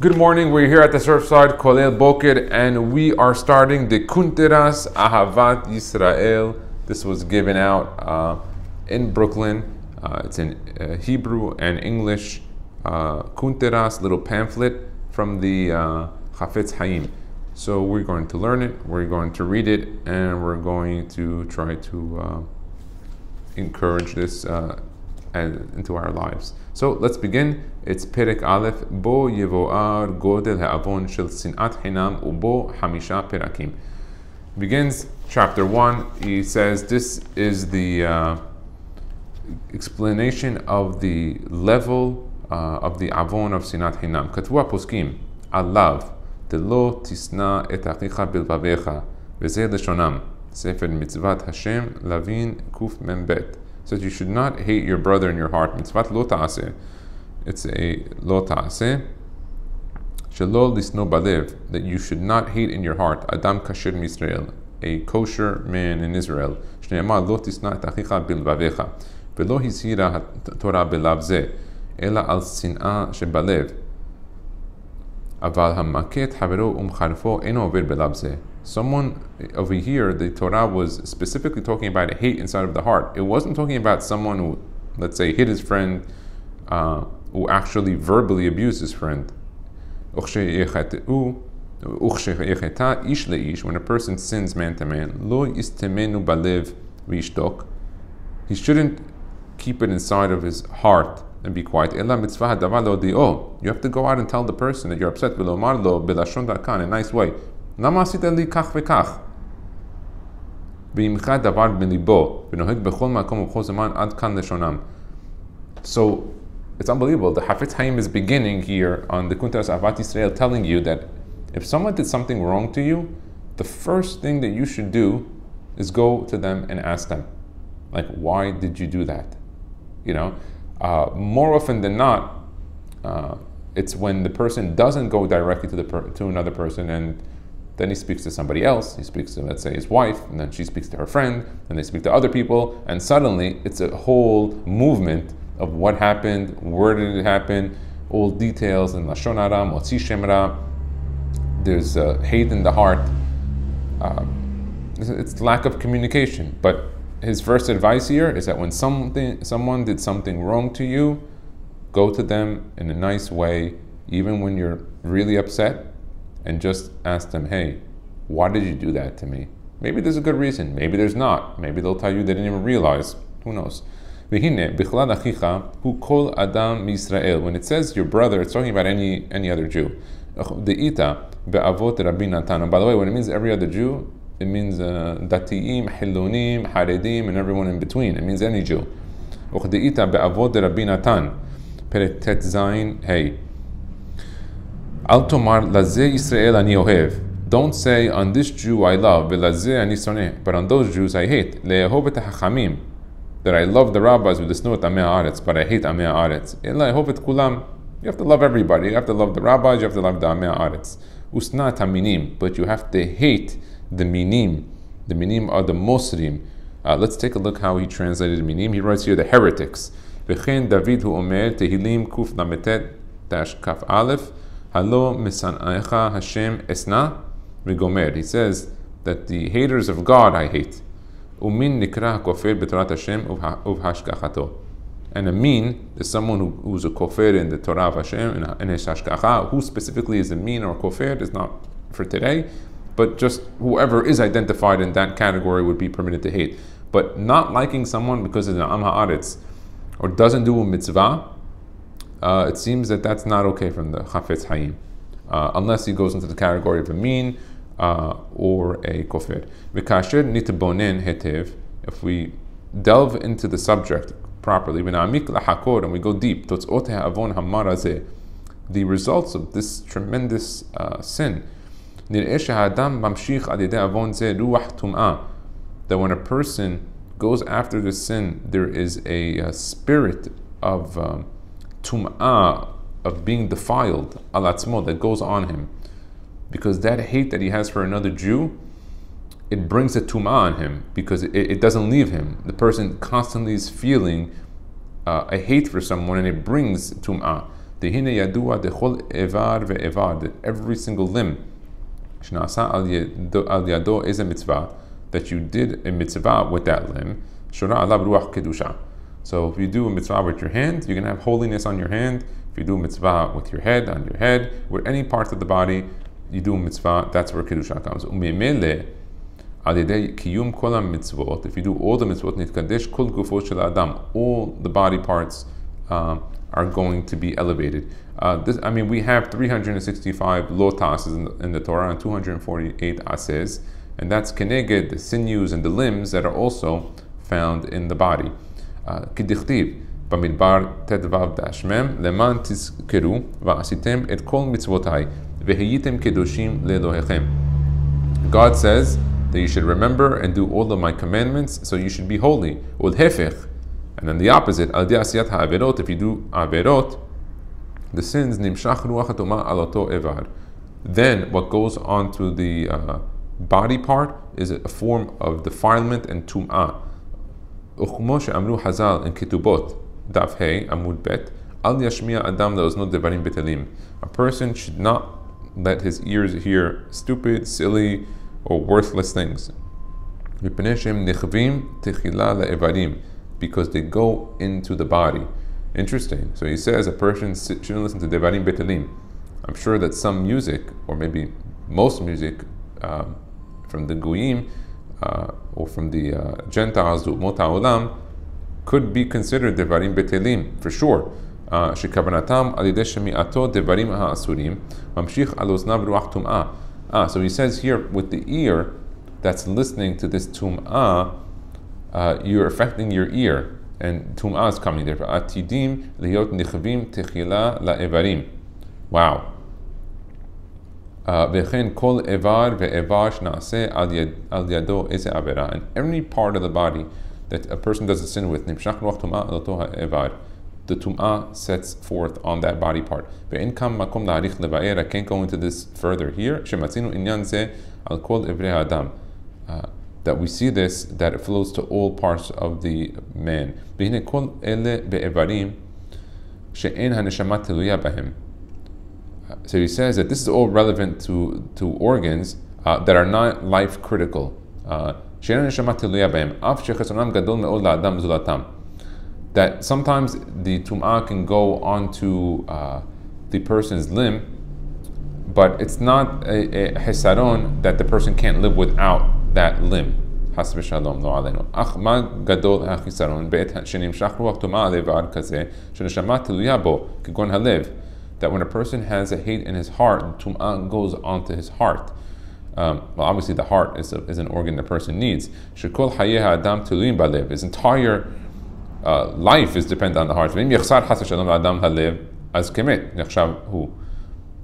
Good morning, we're here at the Surfside, Kollel, Boker, and we are starting the Kunteras, Ahavat, Yisrael. This was given out in Brooklyn. It's in Hebrew and English. Kunteras, little pamphlet from the Chafetz Chaim. So we're going to learn it, we're going to read it, and we're going to try to encourage this into our lives. So let's begin. It's Perek Aleph, Bo Yevoar Godel Ha'avon Shel SINAT HINAM Ubo Hamisha Perakim. Begins chapter 1. He says this is the explanation of the level of the Avon of SINAT HINAM. Katvu Poskim Alav Delo Tisna Et Achicha Bilvavecha V'zeh Leshonam Sefer Mitzvat Hashem Lavin Kuf Membet. Says you should not hate your brother in your heart. Mitzvat lo ta'aseh. It's a lo ta'aseh. Shelo lisno balev, that you should not hate in your heart. Adam kasher Yisrael, a kosher man in Israel. Shneimar lo tisna et achicha bilvavecha, velo hizhira Torah belav zeh, ela al sin'a shebalev. Aval hamaket havero umcharfo eno over belav zeh. Someone over here, the Torah was specifically talking about hate inside of the heart. It wasn't talking about someone who, let's say, hit his friend, who actually verbally abused his friend. When a person sins man to man, lo yistemenu balev v'yishtok, he shouldn't keep it inside of his heart and be quiet. You have to go out and tell the person that you're upset. In a nice way. So it's unbelievable. The Chafetz Chaim is beginning here on the Kunteras Ahavat Yisrael, telling you that if someone did something wrong to you, the first thing that you should do is go to them and ask them, like, why did you do that? You know, more often than not, it's when the person doesn't go directly to another person, and then he speaks to somebody else. He speaks to, let's say, his wife, and then she speaks to her friend, and they speak to other people, and suddenly it's a whole movement of what happened, where did it happen, all details in Lashon Hara, Motzi Shem Ra. There's hate in the heart. It's lack of communication. But his first advice here is that when someone did something wrong to you, go to them in a nice way, even when you're really upset, and just ask them, hey, why did you do that to me? Maybe there's a good reason, maybe there's not. Maybe they'll tell you they didn't even realize. Who knows? When it says your brother, it's talking about any other Jew. And by the way, when it means every other Jew, it means Datiim, Hilonim, Haredim, and everyone in between. It means any Jew. Don't say on this Jew I love, but on those Jews I hate. That I love the rabbis with the snot amei haaretz, but I hate amei haaretz. You have to love everybody. You have to love the rabbis. You have to love the amei haaretz. Usnat haminim, but you have to hate the minim. The minim are the mosrim. Let's take a look how he translated minim. He writes here the heretics. V'chein David hu omer Tehilim kuf lametet dash kaf aleph. Halo misan'echa Hashem esna v'gomer. He says that the haters of God I hate. Umin nikra kofer b'torat Hashem uv'hashkachato. And a min is someone who's a kofer in the Torah of Hashem and his hashkacha. Who specifically is a min or kofer is not for today, but just whoever is identified in that category would be permitted to hate. But not liking someone because of the am haaretz or doesn't do a mitzvah, it seems that that's not okay from the Chafetz Chaim, unless he goes into the category of a min or a kofir. V'kasher nitbonen hetev, if we delve into the subject properly, v'na'amik lahakor, and we go deep, totzot ha'avon hamar hazeh, the results of this tremendous sin, nir'eh sheha'adam mamshich al yedei avon zeh ruach tum'ah, that when a person goes after the sin, there is a spirit of tum'ah, of being defiled, al atzmo, that goes on him. Because that hate that he has for another Jew, it brings a tum'ah on him, because it doesn't leave him. The person constantly is feeling a hate for someone, and it brings tum'ah. Dehine yadua dechol evar ve'evar, that every single limb, shnasa al yado is a mitzvah, that you did a mitzvah with that limb, shura alav ruach kedusha. So if you do a mitzvah with your hand, you're going to have holiness on your hand. If you do a mitzvah with your head, on your head, with any parts of the body, you do a mitzvah, that's where kedusha comes. Umemele al yedei kiyum kol mitzvot, if you do all the mitzvot, nitkadesh kol gufo shel adam, all the body parts are going to be elevated. We have 365 lotas in the Torah and 248 ases, and that's keneged, the sinews and the limbs that are also found in the body. כדכתיב במדבר ט"ו ד' למען תזכרו ועשיתם את כל מצוותיי והייתם קדושים לאלוהיכם. God says that you should remember and do all of my commandments, so you should be holy. ולהפך, and then the opposite, על ידי עשיית העבירות, if you do עבירות, the sins נמשך רוח הטומאה על אותו איבר. Then what goes on to the body part is a form of defilement and tum'ah. וכמו שאמרו חז"ל in כתובות, דף ה' עמוד ב', אל ישמיע אדם לאוזנו דברים בטלים. A person should not let his ears hear stupid, silly, or worthless things. מפני שהם נכווים תחילה לאיברים, because they go into the body. Interesting. So he says a person shouldn't listen to devarim betelim. I'm sure that some music, or maybe most music from the Goyim, or from the Gentiles, Umot HaOlam, could be considered devarim betelim, for sure. שכוונתם על ידי שמיעתו דברים האסורים, ממשיך על אוזניו רוח טומאה. So he says here, with the ear that's listening to this tum'ah, you're affecting your ear, and tum'ah is coming there. עתידים להיות נכווים תחילה לאיברים. Wow. וכן כל איבר ואיבר שנעשה על ידו איזה עבירה. And every part of the body that a person does a sin with, נמשך רוח טומאה על אותו האיבר. The tum'ah sets forth on that body part. ואין כאן מקום להאריך לבאר, I can't go into this further here. שמצינו עניין זה על כל איברי האדם. That we see this, that it flows to all parts of the man. והנה כל אלה באיברים שאין הנשמה תלויה בהם. So he says that this is all relevant to organs that are not life critical. שאין הנשמה תלויה בהם, אף שחסרונם גדול מאוד לאדם זולתם. That sometimes the tum'ah can go onto the person's limb, but it's not a hesaron that the person can't live without that limb. חס ושלום, לא עלינו. אך מה גדול החיסרון בעת שנמשך רוח טומאה על איבר כזה, שנשמה תלויה בו, כגון הלב. That when a person has a hate in his heart, tum'ah goes onto his heart. Well, obviously the heart is an organ the person needs. שכל חיי האדם תלויים בלב. His entire life is dependent on the heart. ואם יחסר חס ושלום לאדם הלב, אז כמת נחשב הוא.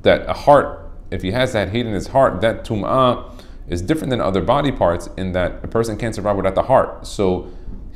That a heart, if he has that hate in his heart, that tum'ah is different than other body parts in that a person can't survive without the heart. So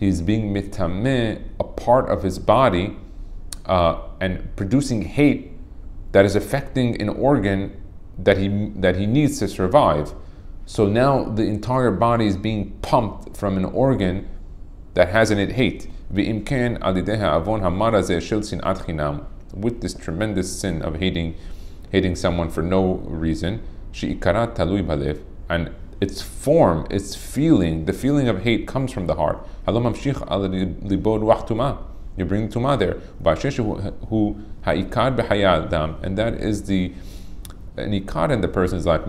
he's being mitameh, a part of his body, and producing hate that is affecting an organ that he needs to survive. So now the entire body is being pumped from an organ that has in it hate. With this tremendous sin of hating someone for no reason, and its form, its feeling, the feeling of hate comes from the heart. You bring tumah there. And that is the nikar in the person's life.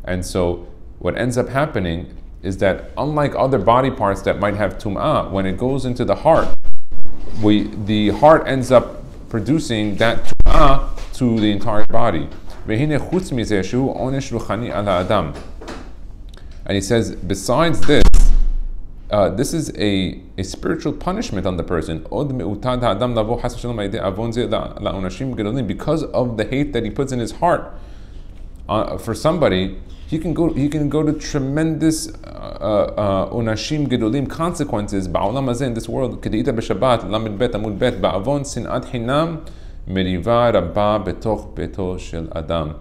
And so what ends up happening is that unlike other body parts that might have tum'ah, when it goes into the heart, the heart ends up producing that tum'ah to the entire body. And he says, besides this, this is a spiritual punishment on the person because of the hate that he puts in his heart for somebody. He can go to tremendous onashim gedolim consequences ba'olam hazeh in this world. Kedeita b'Shabbat lamed bet amud bet ba'avon sinat hinam meriva rabba betoch beto shel adam.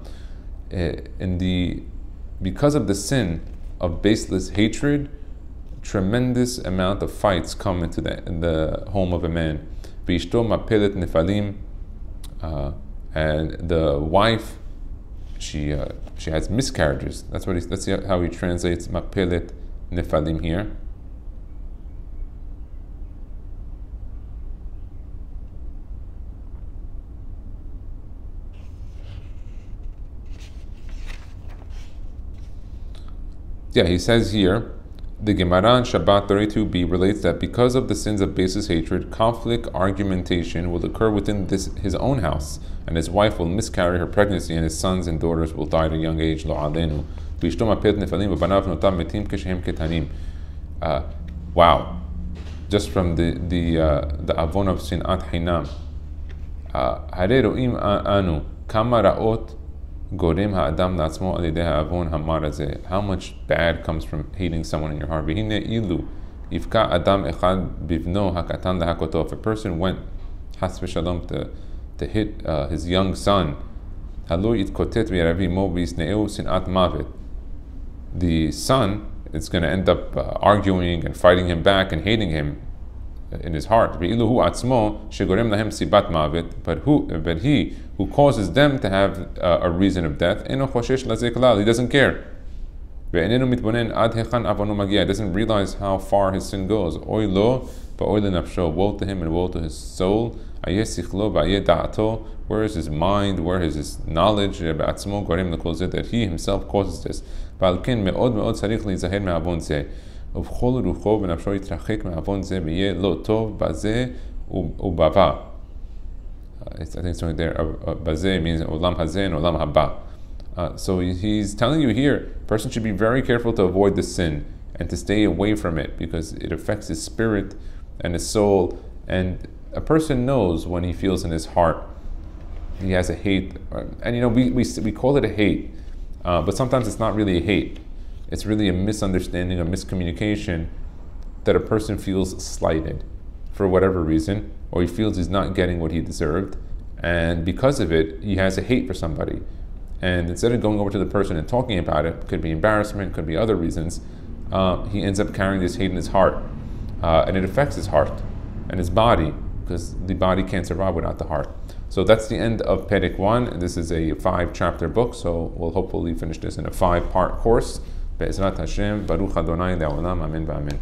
Because of the sin of baseless hatred, tremendous amount of fights come into the home of a man. V'ishto mapelet nefalim, and the wife, she has miscarriages. That's how he translates mapelet nefalim here. Yeah, he says here, the Gemara in Shabbat 32b relates that because of the sins of baseless hatred, conflict, argumentation will occur within his own house, and his wife will miscarry her pregnancy, and his sons and daughters will die at a young age. Lo alenu. Wow. Just from the avon of SINAT HINAM. Hare ro'im anu kama ra'ot gorem ha'adam la'atzmo al yedei ha'avon hamar hazeh. How much bad comes from hating someone in your heart. V'hine ilu yifka adam echad bivno hakatan lahakoto. If a person went has v'shalom to hit his young son, halo yitkotet v'yaravi mo v'yisne'eu sinat mavet. The son is going to end up arguing and fighting him back and hating him in his heart. But he who causes them to have a reason of death, he doesn't care. He doesn't realize how far his sin goes. Woe to him and woe to his soul. Where is his mind? Where is his knowledge? That he himself causes this. ובכל רוחו ונפשו יתרחק מעוון זה ויהיה לא טוב בזה ובבא. I think it's right there. בזה means עולם הזה and עולם הבא. So he's telling you here, a person should be very careful to avoid the sin and to stay away from it because it affects his spirit and his soul. And a person knows when he feels in his heart he has a hate. And we call it a hate, but sometimes it's not really a hate. It's really a misunderstanding, a miscommunication, that a person feels slighted for whatever reason, or he feels he's not getting what he deserved, and because of it, he has a hate for somebody. And instead of going over to the person and talking about it, could be embarrassment, could be other reasons, he ends up carrying this hate in his heart, and it affects his heart and his body, because the body can't survive without the heart. So that's the end of Perek 1. This is a 5-chapter book, so we'll hopefully finish this in a 5-part course. Be'ezrat Hashem, Baruch Adonai le'olam, amen v'amen.